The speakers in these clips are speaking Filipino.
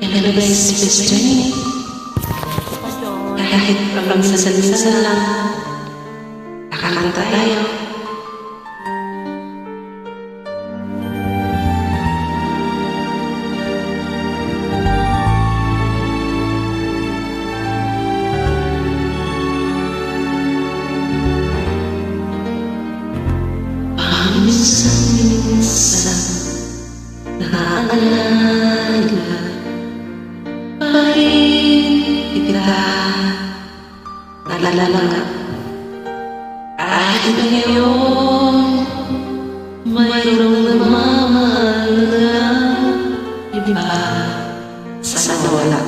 Embrace this journey. Kahit pagsasalisa lang, nakakanta tayo. Minsan naaalala pa rin kita, nalalaga kahit ngayon mayroong namamahal na iba sa nawala.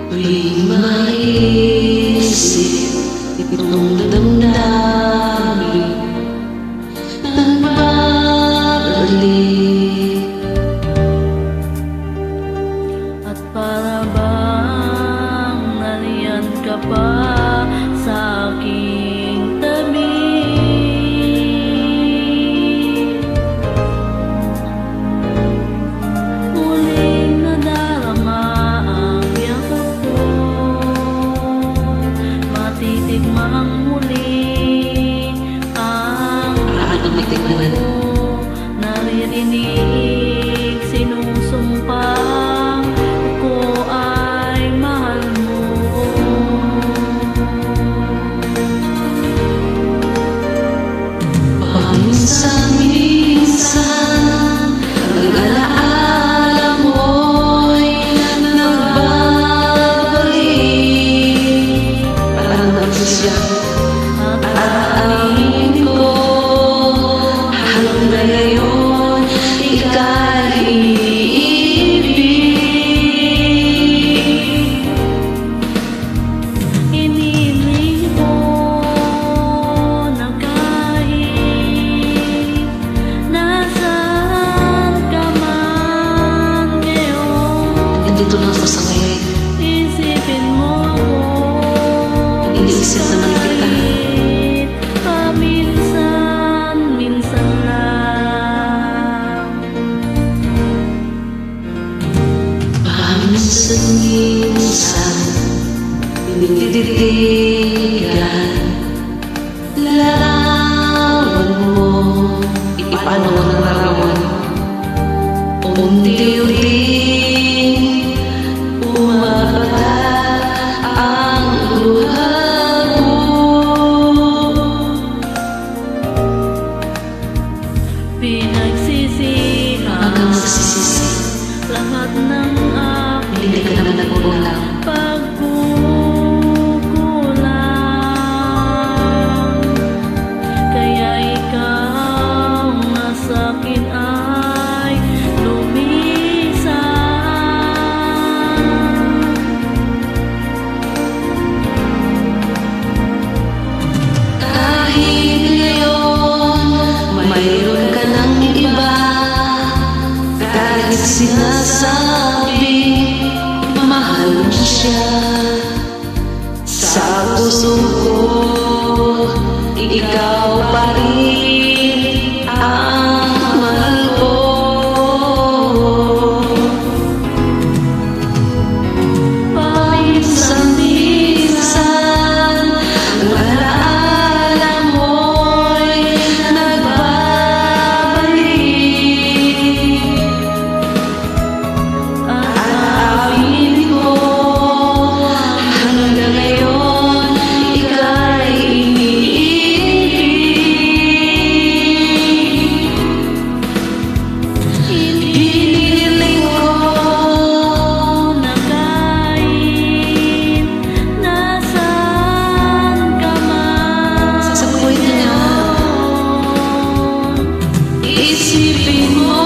Tuwing maisip itong damdamin nagbabalik, at para bang nariyan ka pa sa aking tabi. Muling nadarama ang yakap ko, matitigmang muli ang matigman. Naririnig, sinusumpang ko ay mahal mo. Paminsan-minsan ang alaala mo'y nagbabalik, parang nagsisya at aaminin ko hanggang ngayon ika'y iniibig. Iniling ko na kahit nasaan ka man ngayon, Nandito lang ako sa ngayon. isipin mo ako. Iniisip naman kita. Paminsan-minsan lang. Paminsan-minsan tinititigan larawan mo, paano mo nararamdaman? Unti-unting pumapata ang luha mo. Pinagsisihan Hanggang magsisisi, lahat ng hindi ka naman nagkukulang. pagkukulang. Kaya ikaw na sa'kin ay lumisan. Kahit ngayon mayroon ka ng iba, kahit sinasabi mahal mo siya, sa puso ko ikaw pa rin ang mahal ko. Paminsan-minsan ang alaala mo'y nagbabalik, At aaminin ko hanggang ngayon ika'y iniibig. Hinihiling ko na kahit nasaan ka man sa buhay niya, isipin mo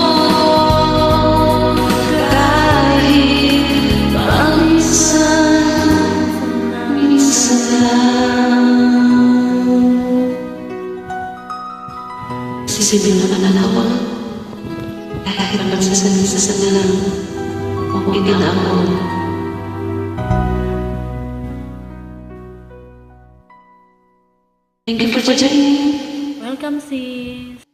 kahit paminsan-minsan lang. Isipin mo naman ako kahit paminsan-minsan lang. Okay na ako. Thank you for joining. Welcome sis.